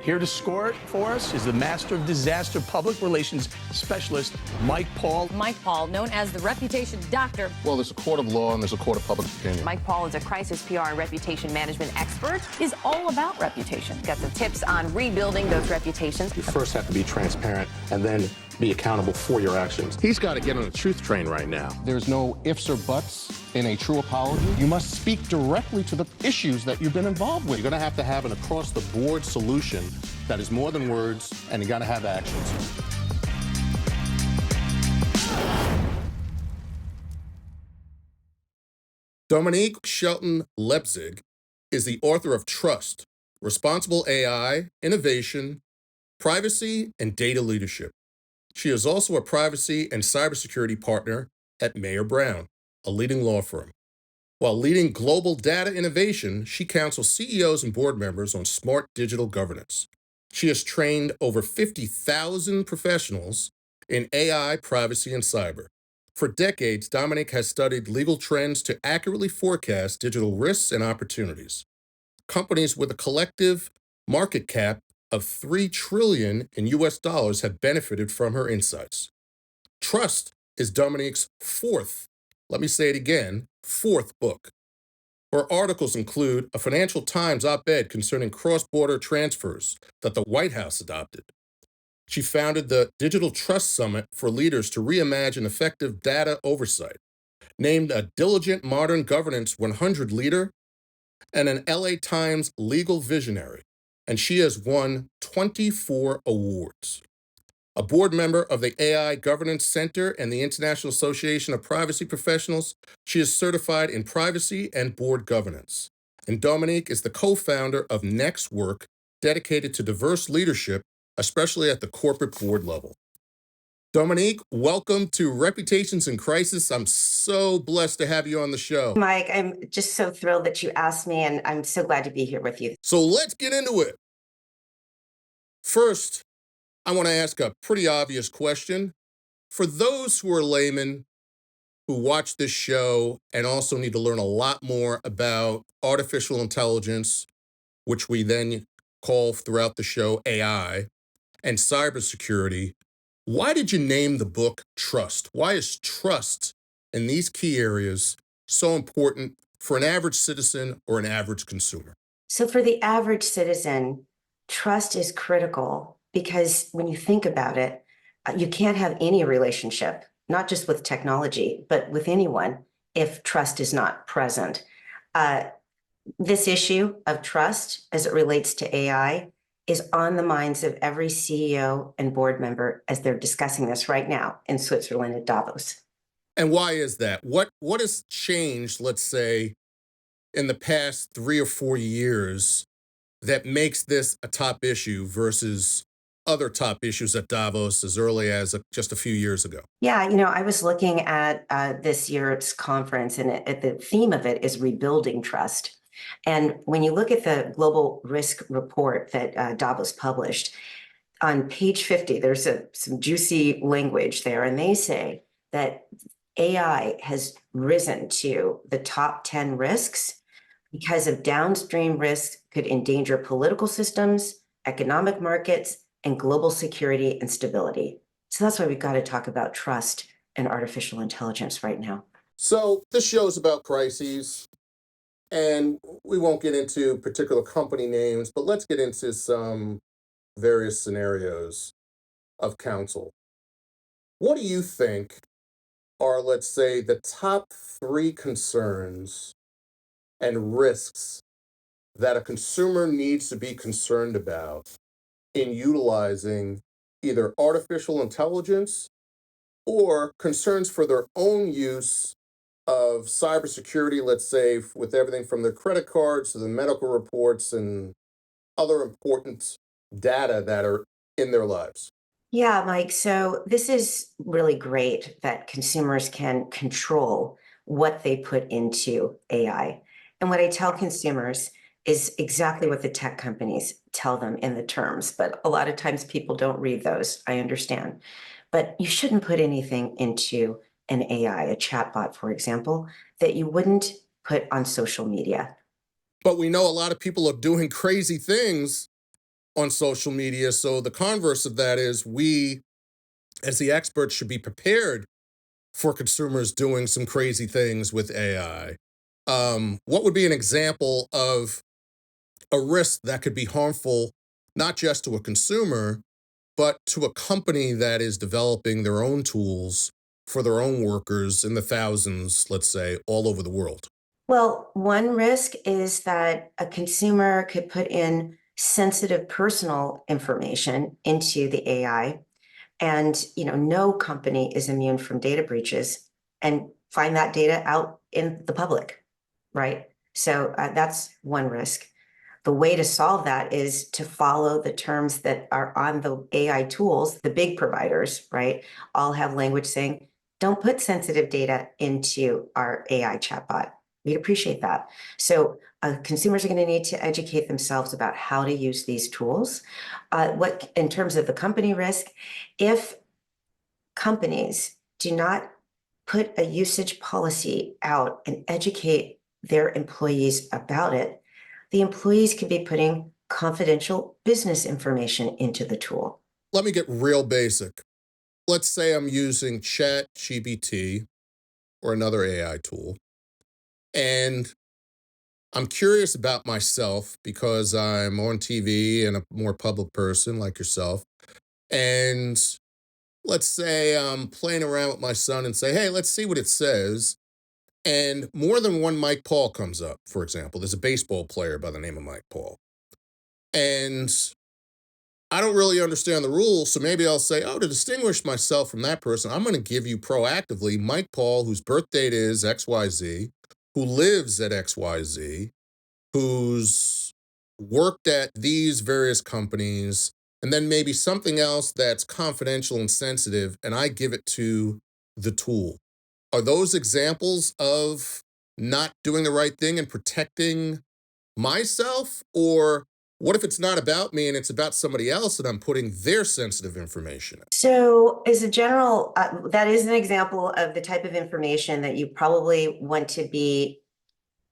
Here to score it for us is the Master of Disaster Public Relations Specialist, Mike Paul. Mike Paul, known as the Reputation Doctor. Well, there's a court of law and there's a court of public opinion. Mike Paul is a crisis PR and reputation management expert. He's all about reputation. Got some tips on rebuilding those reputations. You first have to be transparent and then be accountable for your actions. He's got to get on the truth train right now. There's no ifs or buts in a true apology. You must speak directly to the issues that you've been involved with. You're going to have an across-the-board solution that is more than words, and you got to have actions. Dominique Shelton Leipzig is the author of Trust, Responsible AI, Innovation, Privacy, and Data Leadership. She is also a privacy and cybersecurity partner at Mayer Brown, a leading law firm. While leading global data innovation, she counsels CEOs and board members on smart digital governance. She has trained over 50,000 professionals in AI, privacy, and cyber. For decades, Dominique has studied legal trends to accurately forecast digital risks and opportunities. Companies with a collective market cap of $3 trillion in US dollars have benefited from her insights. Trust is Dominique's fourth book. Her articles include a Financial Times op-ed concerning cross-border transfers that the White House adopted. She founded the Digital Trust Summit for leaders to reimagine effective data oversight, named a Diligent Modern Governance 100 leader, and an LA Times legal visionary, and she has won 24 awards. A board member of the AI Governance Center and the International Association of Privacy Professionals, she is certified in privacy and board governance. And Dominique is the co-founder of NxtWork, dedicated to diverse leadership, especially at the corporate board level. Dominique, welcome to Reputations in Crisis. I'm so blessed to have you on the show. Mike, I'm just so thrilled that you asked me, and I'm so glad to be here with you. So let's get into it. First, I want to ask a pretty obvious question. For those who are laymen who watch this show and also need to learn a lot more about artificial intelligence, which we then call throughout the show AI, and cybersecurity, why did you name the book Trust? Why is trust in these key areas so important for an average citizen or an average consumer? So for the average citizen, trust is critical because when you think about it, you can't have any relationship, not just with technology, but with anyone, if trust is not present. This issue of trust as it relates to AI is on the minds of every CEO and board member as they're discussing this right now in Switzerland at Davos. And why is that? What has changed, let's say, in the past 3 or 4 years that makes this a top issue versus other top issues at Davos as early as just a few years ago? Yeah, I was looking at this year's conference, and the theme of it is rebuilding trust. And when you look at the global risk report that Davos published, on page 50, there's some juicy language there, and they say that AI has risen to the top 10 risks because of downstream risks could endanger political systems, economic markets, and global security and stability. So that's why we've got to talk about trust and artificial intelligence right now. So this show's about crises, and we won't get into particular company names, but let's get into some various scenarios of counsel. What do you think are, let's say, the top 3 concerns and risks that a consumer needs to be concerned about in utilizing either artificial intelligence or concerns for their own use of cybersecurity, let's say, with everything from their credit cards to the medical reports and other important data that are in their lives? Yeah, Mike. So this is really great that consumers can control what they put into AI. And what I tell consumers is exactly what the tech companies tell them in the terms, but a lot of times people don't read those. I understand. But you shouldn't put anything into an AI, a chatbot, for example, that you wouldn't put on social media. But we know a lot of people are doing crazy things on social media. So the converse of that is we, as the experts, should be prepared for consumers doing some crazy things with AI. What would be an example of a risk that could be harmful, not just to a consumer, but to a company that is developing their own tools for their own workers in the thousands, let's say, all over the world? Well, one risk is that a consumer could put in sensitive personal information into the AI, and no company is immune from data breaches and find that data out in the public, right? So that's one risk. The way to solve that is to follow the terms that are on the AI tools. The big providers, right, all have language saying, don't put sensitive data into our AI chatbot. We'd appreciate that. So consumers are going to need to educate themselves about how to use these tools. What, in terms of the company risk, if companies do not put a usage policy out and educate their employees about it, the employees could be putting confidential business information into the tool. Let me get real basic. Let's say I'm using ChatGPT or another AI tool, and I'm curious about myself because I'm on TV and a more public person like yourself. And let's say I'm playing around with my son and say, hey, let's see what it says. And more than one Mike Paul comes up, for example. There's a baseball player by the name of Mike Paul. And I don't really understand the rules, so maybe I'll say, oh, to distinguish myself from that person, I'm going to give you proactively Mike Paul, whose birth date is XYZ, who lives at XYZ, who's worked at these various companies, and then maybe something else that's confidential and sensitive, and I give it to the tool. Are those examples of not doing the right thing and protecting myself? Or what if it's not about me and it's about somebody else and I'm putting their sensitive information in? So, as a general, that is an example of the type of information that you probably want to be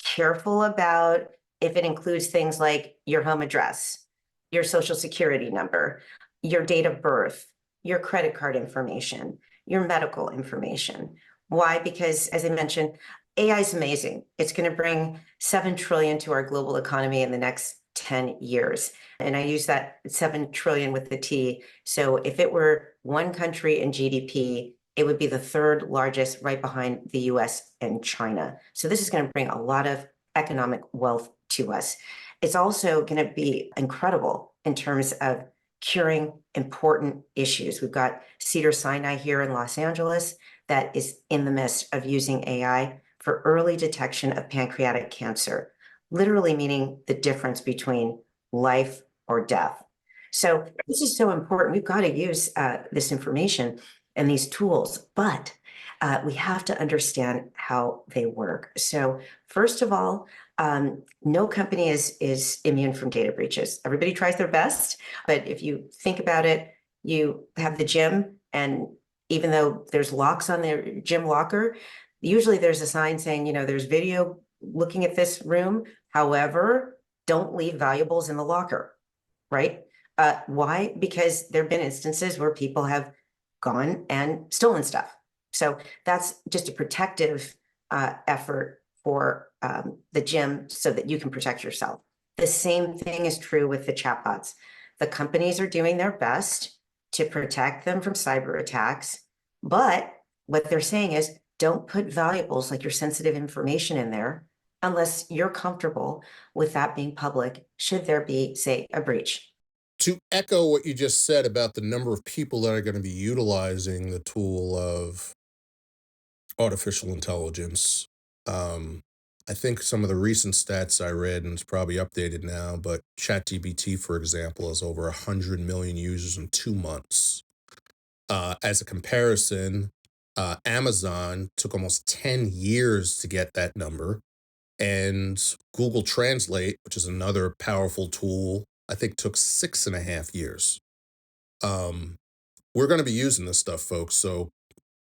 careful about if it includes things like your home address, your social security number, your date of birth, your credit card information, your medical information. Why? Because, as I mentioned, AI is amazing. It's going to bring 7 trillion to our global economy in the next 10 years. And I use that 7 trillion with the T. So if it were one country in GDP, it would be the third largest, right behind the US and China. So this is going to bring a lot of economic wealth to us. It's also going to be incredible in terms of curing important issues. We've got Cedars-Sinai here in Los Angeles that is in the midst of using AI for early detection of pancreatic cancer, literally meaning the difference between life or death. So this is so important. We've got to use this information and these tools, but we have to understand how they work. So first of all, no company is immune from data breaches. Everybody tries their best, but if you think about it, you have the gym, and even though there's locks on their gym locker, usually there's a sign saying, there's video looking at this room. However, don't leave valuables in the locker, right? Why? Because there have been instances where people have gone and stolen stuff. So that's just a protective effort for the gym so that you can protect yourself. The same thing is true with the chatbots. The companies are doing their best to protect them from cyber attacks, but what they're saying is don't put valuables like your sensitive information in there unless you're comfortable with that being public, should there be, say, a breach. To echo what you just said about the number of people that are going to be utilizing the tool of artificial intelligence, I think some of the recent stats I read, and it's probably updated now, but ChatGPT, for example, has over 100 million users in 2 months. As a comparison, Amazon took almost 10 years to get that number. And Google Translate, which is another powerful tool, I think took 6.5 years. We're going to be using this stuff, folks. So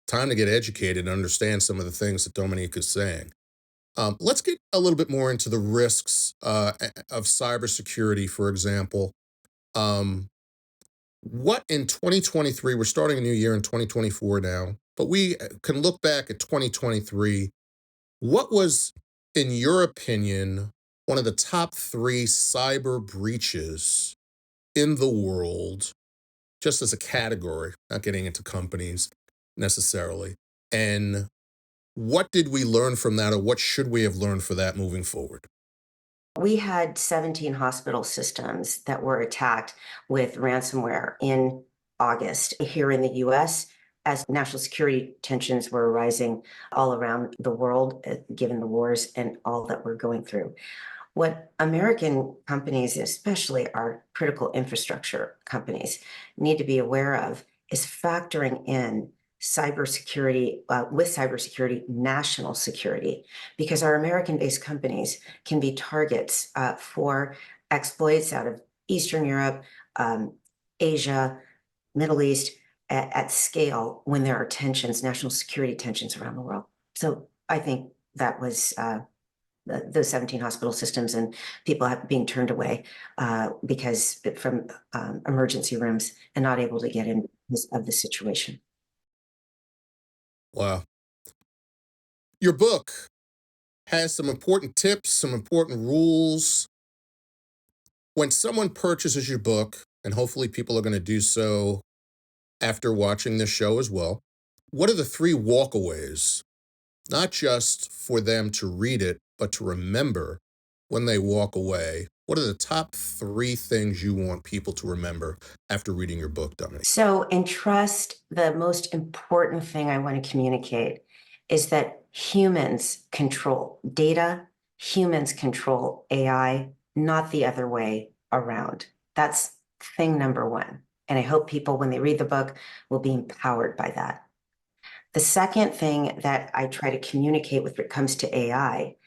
time to get educated and understand some of the things that Dominique is saying. Let's get a little bit more into the risks of cybersecurity, for example. What in 2023, we're starting a new year in 2024 now, but we can look back at 2023. What was, in your opinion, one of the top 3 cyber breaches in the world, just as a category, not getting into companies necessarily? And what did we learn from that, or what should we have learned for that moving forward? We had 17 hospital systems that were attacked with ransomware in August here in the US as national security tensions were rising all around the world, given the wars and all that we're going through. What American companies, especially our critical infrastructure companies, need to be aware of is factoring in cybersecurity, with cybersecurity, national security, because our American-based companies can be targets for exploits out of Eastern Europe, Asia, Middle East at scale when there are tensions, national security tensions around the world. So I think that was those 17 hospital systems and people being turned away because from emergency rooms and not able to get in because of the situation. Wow. Your book has some important tips, some important rules. When someone purchases your book, and hopefully people are going to do so after watching this show as well, what are the 3 walkaways, not just for them to read it, but to remember when they walk away? What are the top 3 things you want people to remember after reading your book, Dominique? So in trust, the most important thing I want to communicate is that humans control data, humans control AI, not the other way around. That's thing number 1. And I hope people, when they read the book, will be empowered by that. The second thing that I try to communicate with when it comes to AI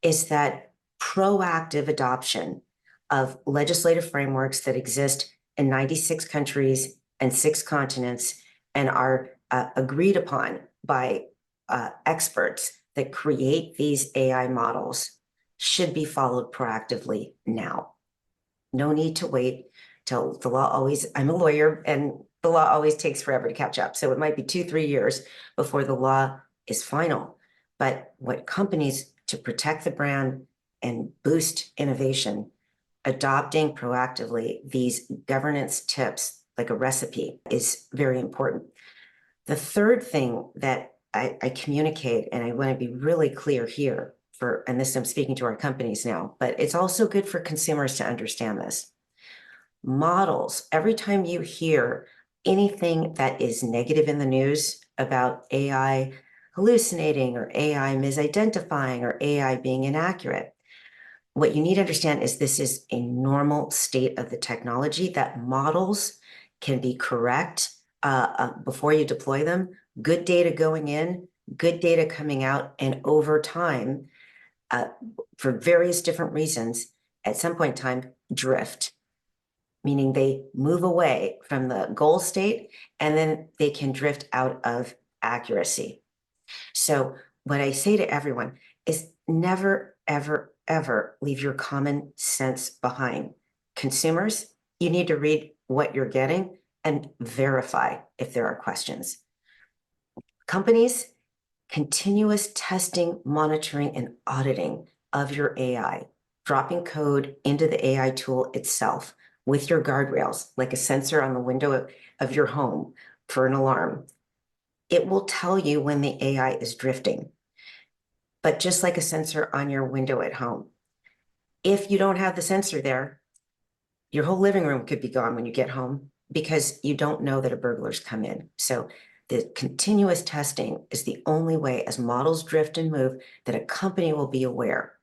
is that proactive adoption of legislative frameworks that exist in 96 countries and 6 continents and are agreed upon by experts that create these AI models should be followed proactively now. No need to wait till the law always, I'm a lawyer and the law always takes forever to catch up. So it might be 2-3 years before the law is final. But what companies, to protect the brand and boost innovation, adopting proactively these governance tips like a recipe is very important. The third thing that I communicate, and I want to be really clear here for, and this I'm speaking to our companies now, but it's also good for consumers to understand this. Models, every time you hear anything that is negative in the news about AI hallucinating or AI misidentifying or AI being inaccurate, what you need to understand is this is a normal state of the technology, that models can be correct before you deploy them. Good data going in, good data coming out, and over time, for various different reasons, at some point in time, drift, meaning they move away from the goal state and then they can drift out of accuracy. So what I say to everyone is never, ever, ever leave your common sense behind. Consumers, you need to read what you're getting and verify if there are questions. Companies, continuous testing, monitoring, and auditing of your AI, dropping code into the AI tool itself with your guardrails, like a sensor on the window of your home for an alarm. It will tell you when the AI is drifting. But just like a sensor on your window at home, if you don't have the sensor there, your whole living room could be gone when you get home because you don't know that a burglar's come in. So the continuous testing is the only way, as models drift and move, that a company will be aware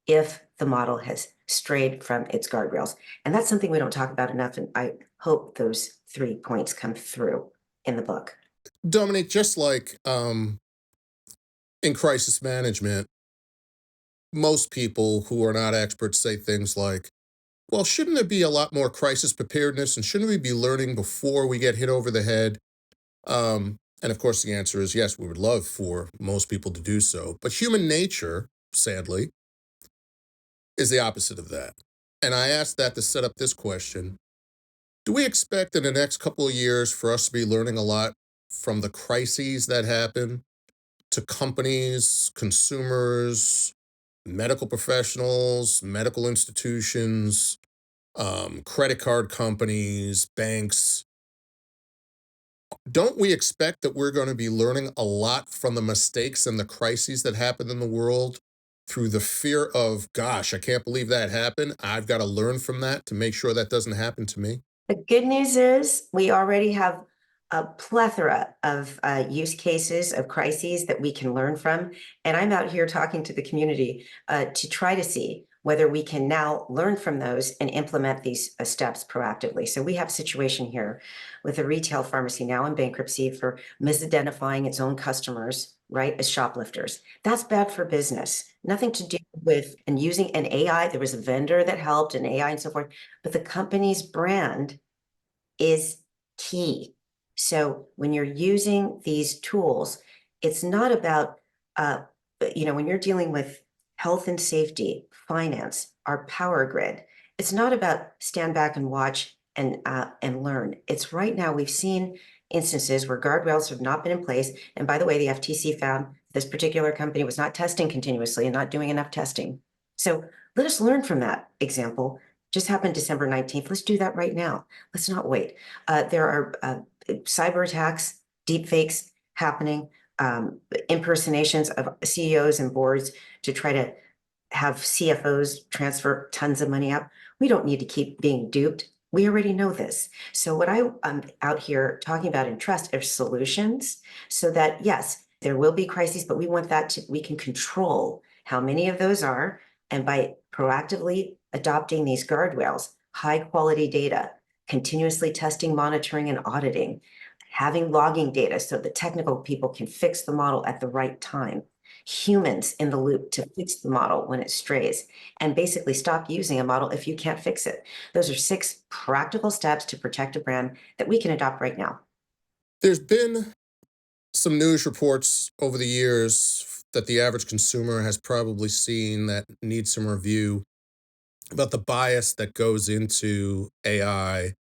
if the model has strayed from its guardrails. And that's something we don't talk about enough. And I hope those 3 points come through in the book. Dominique, just like in crisis management, most people who are not experts say things like, well, shouldn't there be a lot more crisis preparedness, and shouldn't we be learning before we get hit over the head? And of course, the answer is yes, we would love for most people to do so. But human nature, sadly, is the opposite of that. And I asked that to set up this question. Do we expect in the next couple of years for us to be learning a lot from the crises that happen to companies, consumers, medical professionals, medical institutions, credit card companies, banks? Don't we expect that we're going to be learning a lot from the mistakes and the crises that happen in the world through the fear of, gosh, I can't believe that happened. I've got to learn from that to make sure that doesn't happen to me? The good news is we already have a plethora of use cases of crises that we can learn from. And I'm out here talking to the community to try to see whether we can now learn from those and implement these steps proactively. So we have a situation here with a retail pharmacy now in bankruptcy for misidentifying its own customers, right, as shoplifters. That's bad for business. Nothing to do with and using an AI. There was a vendor that helped, an AI and so forth, but the company's brand is key. So when you're using these tools, it's not about, when you're dealing with health and safety, finance, our power grid, it's not about stand back and watch and learn. It's right now we've seen instances where guardrails have not been in place. And by the way, the FTC found this particular company was not testing continuously and not doing enough testing. So let us learn from that example. Just happened December 19th. Let's do that right now. Let's not wait. There are cyber attacks, deep fakes happening, impersonations of CEOs and boards to try to have CFOs transfer tons of money out. We don't need to keep being duped. We already know this. So what I'm out here talking about in trust are solutions so that, yes, there will be crises, but we want we can control how many of those are. And by proactively adopting these guardrails, high quality data, continuously testing, monitoring, and auditing, having logging data so the technical people can fix the model at the right time, humans in the loop to fix the model when it strays, and basically stop using a model if you can't fix it. Those are 6 practical steps to protect a brand that we can adopt right now. There's been some news reports over the years that the average consumer has probably seen that needs some review about the bias that goes into AI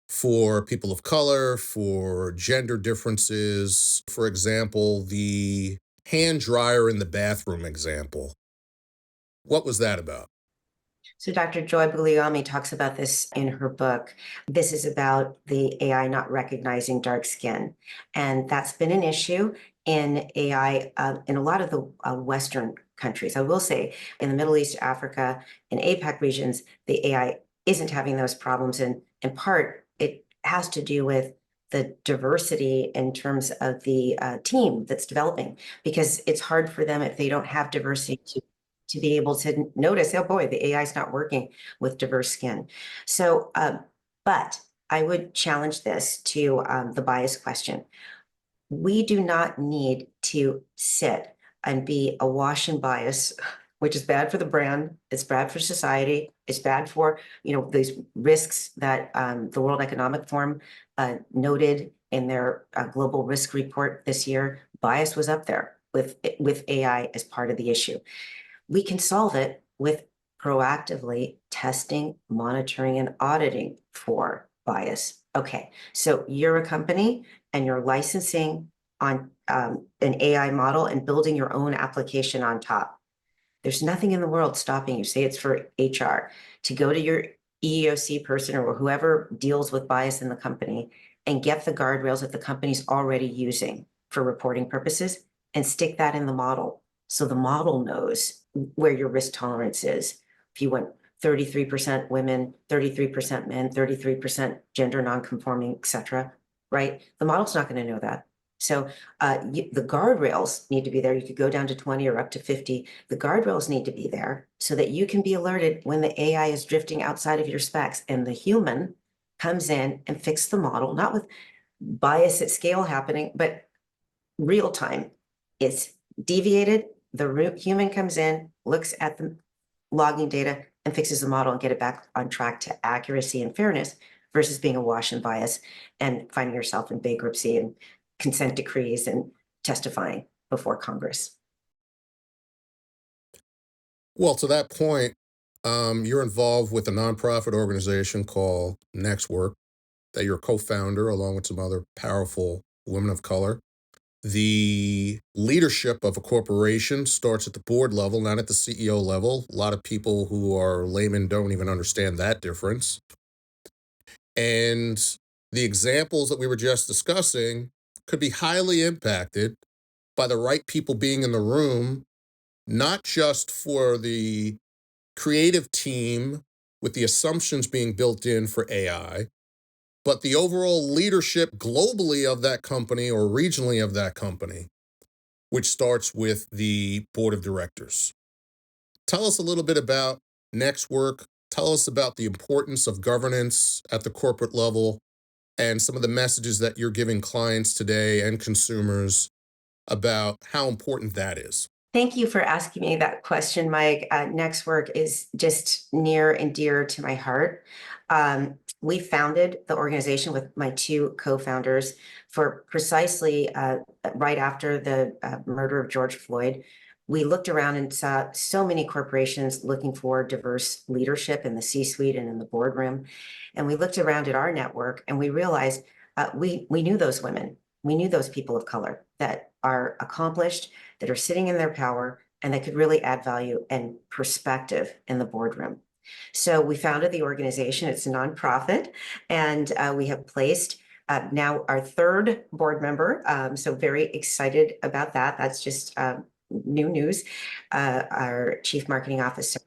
for people of color, for gender differences. For example, the hand dryer in the bathroom example. What was that about? So Dr. Joy Bugliami talks about this in her book. This is about the AI not recognizing dark skin. And that's been an issue in AI in a lot of the Western countries. I will say in the Middle East, Africa, and APAC regions, the AI isn't having those problems. And in part, it has to do with the diversity in terms of the team that's developing, because it's hard for them if they don't have diversity to be able to notice, oh boy, the AI is not working with diverse skin. So, but I would challenge this to the bias question. We do not need to sit and be a wash and bias, which is bad for the brand. It's bad for society. It's bad for, these risks that the World Economic Forum noted in their global risk report this year. Bias was up there with AI as part of the issue. We can solve it with proactively testing, monitoring, and auditing for bias. Okay, so you're a company and you're licensing on an AI model and building your own application on top. There's nothing in the world stopping you, say it's for HR, to go to your EEOC person or whoever deals with bias in the company and get the guardrails that the company's already using for reporting purposes and stick that in the model. So the model knows where your risk tolerance is. If you went 33% women, 33% men, 33% gender nonconforming, et cetera, right? The model's not going to know that. So the guardrails need to be there. You could go down to 20 or up to 50. The guardrails need to be there so that you can be alerted when the AI is drifting outside of your specs and the human comes in and fix the model, not with bias at scale happening, but real time. It's deviated. The human comes in, looks at the logging data and fixes the model and get it back on track to accuracy and fairness versus being a wash and bias and finding yourself in bankruptcy and consent decrees and testifying before Congress. Well, to that point, you're involved with a nonprofit organization called NxtWork. that you're a co-founder along with some other powerful women of color. The leadership of a corporation starts at the board level, not at the CEO level. A lot of people who are laymen don't even understand that difference. And the examples that we were just discussing could be highly impacted by the right people being in the room, not just for the creative team with the assumptions being built in for AI, but the overall leadership globally of that company or regionally of that company, which starts with the board of directors. Tell us a little bit about NxtWork. Tell us about the importance of governance at the corporate level and some of the messages that you're giving clients today and consumers about how important that is. Thank you for asking me that question, Mike. NxtWork is just near and dear to my heart. We founded the organization with my two co-founders for precisely right after the murder of George Floyd. We looked around and saw so many corporations looking for diverse leadership in the C-suite and in the boardroom. And we looked around at our network and we realized we knew those women. We knew those people of color that are accomplished, that are sitting in their power, and that could really add value and perspective in the boardroom. So we founded the organization. It's a nonprofit, and we have placed now our third board member. So very excited about that. That's just new news. Our chief marketing officer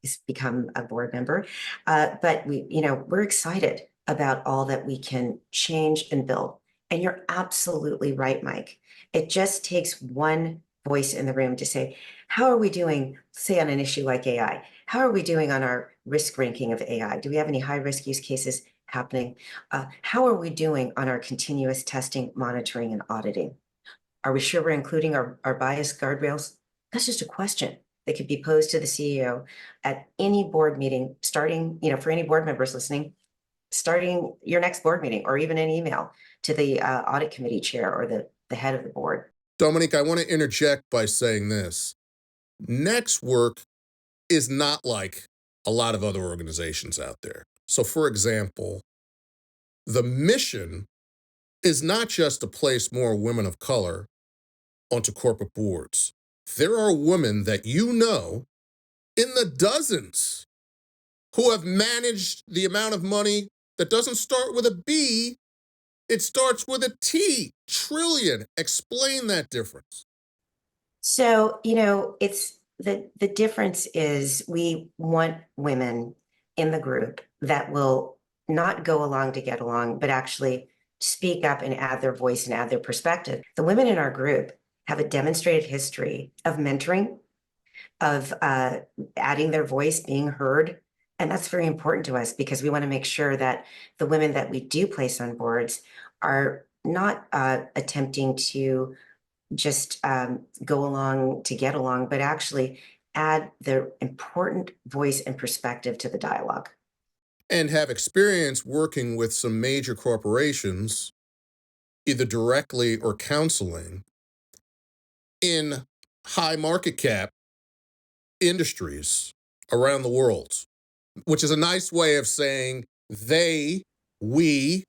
has become a board member, but we're excited about all that we can change and build. And you're absolutely right, Mike. It just takes one voice in the room to say, how are we doing, say, on an issue like AI? How are we doing on our risk ranking of AI? Do we have any high risk use cases happening? How are we doing on our continuous testing, monitoring, and auditing? Are we sure we're including our bias guardrails? That's just a question that could be posed to the CEO at any board meeting, starting, for any board members listening, starting your next board meeting, or even an email to the audit committee chair or the head of the board. Dominique, I want to interject by saying this. NxtWork is not like a lot of other organizations out there. So for example, the mission is not just to place more women of color onto corporate boards. There are women that you know in the dozens who have managed the amount of money that doesn't start with a B, it starts with a T, trillion. Explain that difference. So, it's the difference is we want women in the group that will not go along to get along, but actually speak up and add their voice and add their perspective. The women in our group have a demonstrated history of mentoring, of adding their voice, being heard. And that's very important to us because we want to make sure that the women that we do place on boards are not attempting to just go along to get along, but actually add their important voice and perspective to the dialogue. And have experience working with some major corporations, either directly or counseling, in high market cap industries around the world, which is a nice way of saying we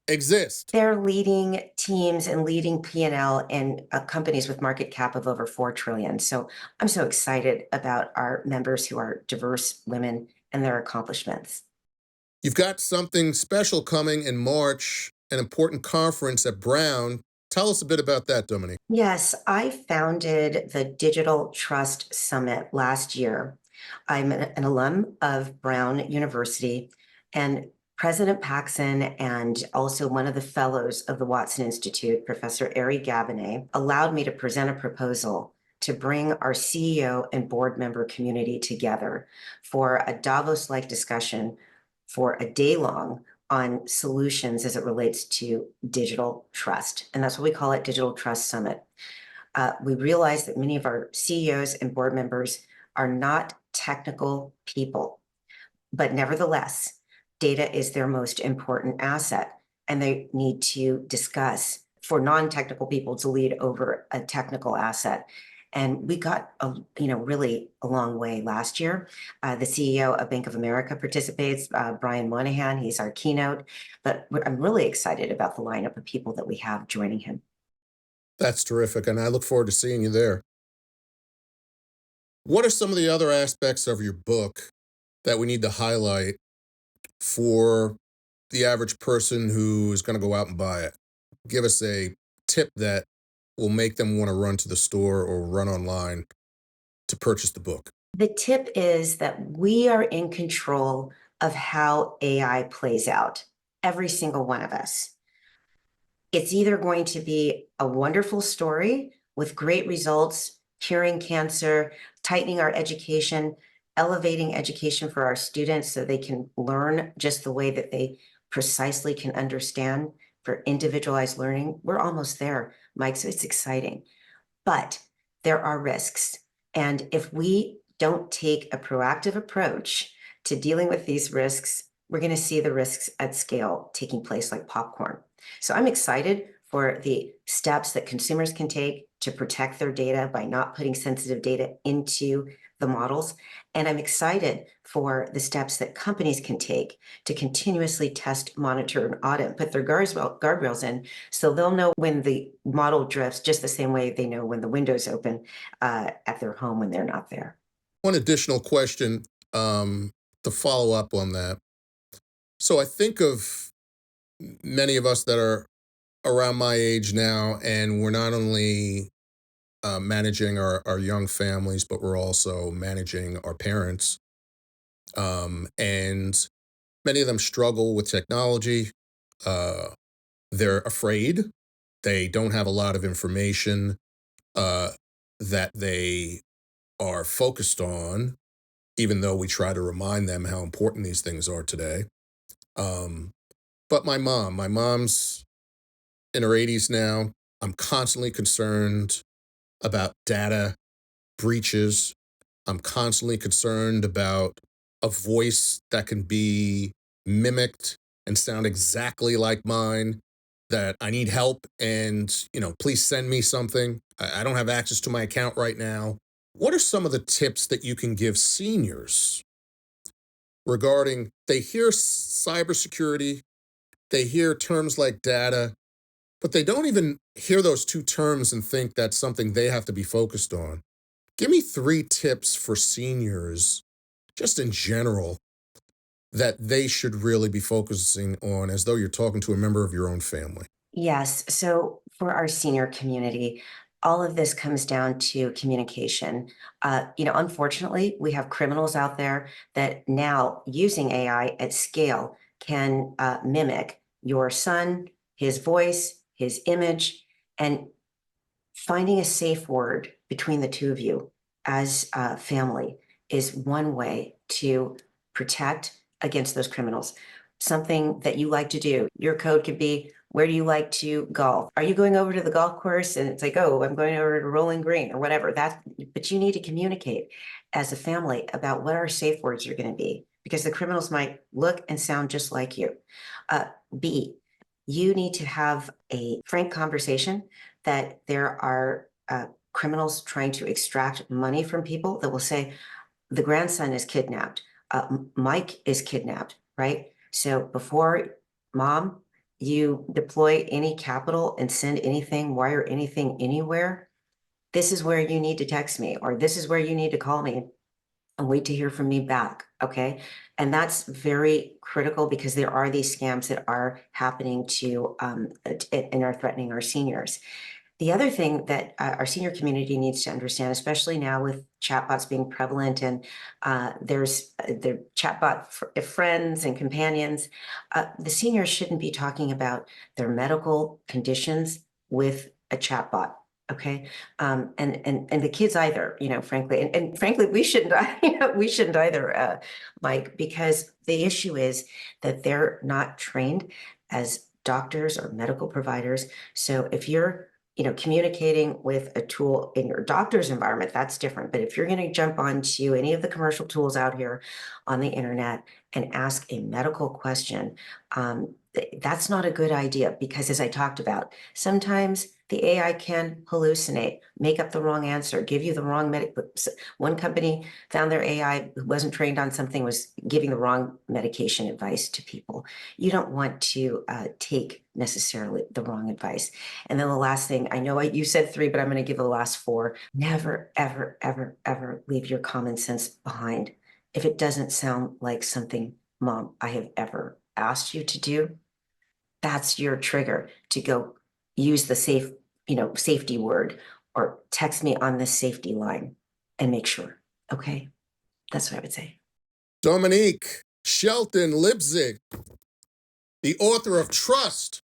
exist. They're leading teams and leading P&L in companies with market cap of over 4 trillion. So I'm so excited about our members who are diverse women and their accomplishments. You've got something special coming in March, an important conference at Brown. Tell us a bit about that, Dominique. Yes, I founded the Digital Trust Summit last year. I'm an alum of Brown University, and President Paxson and also one of the fellows of the Watson Institute, Professor Ari Gabinet, allowed me to present a proposal to bring our CEO and board member community together for a Davos-like discussion for a day long on solutions as it relates to digital trust. And that's what we call it, Digital Trust Summit. We realize that many of our CEOs and board members are not technical people, but nevertheless, data is their most important asset, and they need to discuss for non-technical people to lead over a technical asset. And we got really a long way last year. The CEO of Bank of America participates, Brian Moynihan. He's our keynote. But I'm really excited about the lineup of people that we have joining him. That's terrific, and I look forward to seeing you there. What are some of the other aspects of your book that we need to highlight for the average person who is going to go out and buy it? Give us a tip that will make them want to run to the store or run online to purchase the book. The tip is that we are in control of how AI plays out, every single one of us. It's either going to be a wonderful story with great results, curing cancer, tightening our education, elevating education for our students so they can learn just the way that they precisely can understand for individualized learning. We're almost there, Mike, so it's exciting. But there are risks. And if we don't take a proactive approach to dealing with these risks, we're going to see the risks at scale taking place like popcorn. So I'm excited for the steps that consumers can take to protect their data by not putting sensitive data into the models. And I'm excited for the steps that companies can take to continuously test, monitor, and audit, put their guardrails in so they'll know when the model drifts just the same way they know when the window's open at their home when they're not there. One additional question to follow up on that. So I think of many of us that are around my age now, and we're not only managing our young families, but we're also managing our parents. And many of them struggle with technology. They're afraid. They don't have a lot of information that they are focused on, even though we try to remind them how important these things are today. But my mom's in her 80s now. I'm constantly concerned about data breaches. I'm constantly concerned about a voice that can be mimicked and sound exactly like mine, that I need help and, please send me something. I don't have access to my account right now. What are some of the tips that you can give seniors regarding, they hear cybersecurity, they hear terms like data, but they don't even hear those two terms and think that's something they have to be focused on. Give me 3 tips for seniors, just in general, that they should really be focusing on as though you're talking to a member of your own family. Yes. So for our senior community, all of this comes down to communication. Unfortunately, we have criminals out there that now using AI at scale can mimic your son, his voice, his image, and finding a safe word between the two of you as a family is one way to protect against those criminals. Something that you like to do. Your code could be, where do you like to golf? Are you going over to the golf course? And it's like, oh, I'm going over to Rolling Green or whatever. But you need to communicate as a family about what our safe words are going to be, because the criminals might look and sound just like you. B, you need to have a frank conversation that there are criminals trying to extract money from people that will say, the grandson is kidnapped, Mike is kidnapped, right? So before, mom, you deploy any capital and send anything, wire anything anywhere, this is where you need to text me, or this is where you need to call me and wait to hear from me back, okay? And that's very critical because there are these scams that are happening to and are threatening our seniors. The other thing that our senior community needs to understand, especially now with chatbots being prevalent and there's the chatbot friends and companions, the seniors shouldn't be talking about their medical conditions with a chatbot. Okay. And the kids either, frankly, and frankly, we shouldn't, we shouldn't either, Mike, because the issue is that they're not trained as doctors or medical providers. So if you're communicating with a tool in your doctor's environment, that's different. But if you're going to jump onto any of the commercial tools out here on the internet and ask a medical question, that's not a good idea because, as I talked about, sometimes The AI can hallucinate, make up the wrong answer, give you the wrong One company found their AI who wasn't trained on something was giving the wrong medication advice to people. You don't want to take necessarily the wrong advice. And then the last thing, I know you said 3, but I'm going to give the last 4. Never, ever, ever, ever leave your common sense behind. If it doesn't sound like something, Mom, I have ever asked you to do, that's your trigger to go use the safety word or text me on this safety line and make sure. Okay. That's what I would say. Dominique Shelton Leipzig, the author of Trust,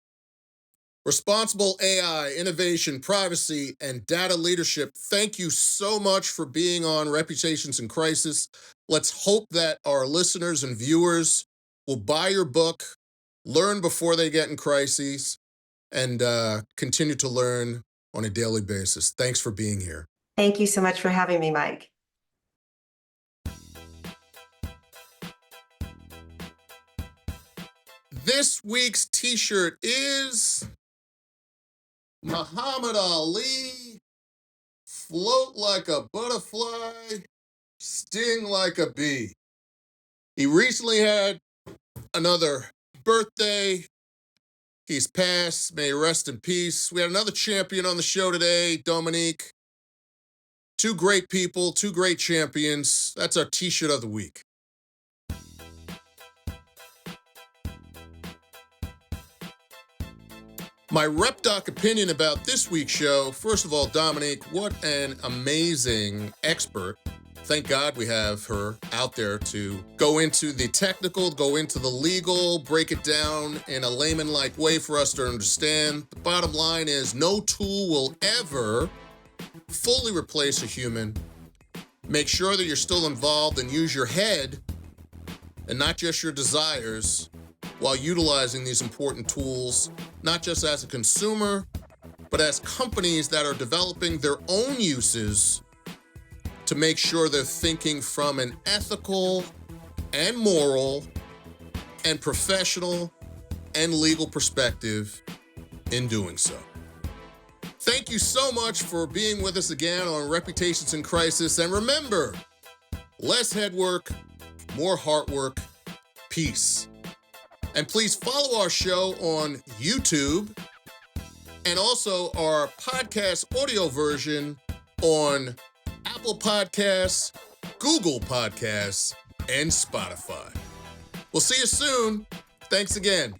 Responsible AI, Innovation, Privacy, and Data Leadership. Thank you so much for being on Reputations in Crisis. Let's hope that our listeners and viewers will buy your book, learn before they get in crises, and continue to learn on a daily basis. Thanks for being here. Thank you so much for having me, Mike. This week's t-shirt is Muhammad Ali, float like a butterfly, sting like a bee. He recently had another birthday. He's passed. May he rest in peace. We had another champion on the show today, Dominique. 2 great people, 2 great champions. That's our t-shirt of the week. My Rep Doc opinion about this week's show. First of all, Dominique, what an amazing expert. Thank God we have her out there to go into the technical, go into the legal, break it down in a layman-like way for us to understand. The bottom line is no tool will ever fully replace a human. Make sure that you're still involved and use your head and not just your desires while utilizing these important tools, not just as a consumer, but as companies that are developing their own uses to make sure they're thinking from an ethical and moral and professional and legal perspective in doing so. Thank you so much for being with us again on Reputations in Crisis. And remember, less head work, more heart work, peace. And please follow our show on YouTube and also our podcast audio version on Apple Podcasts, Google Podcasts, and Spotify. We'll see you soon. Thanks again.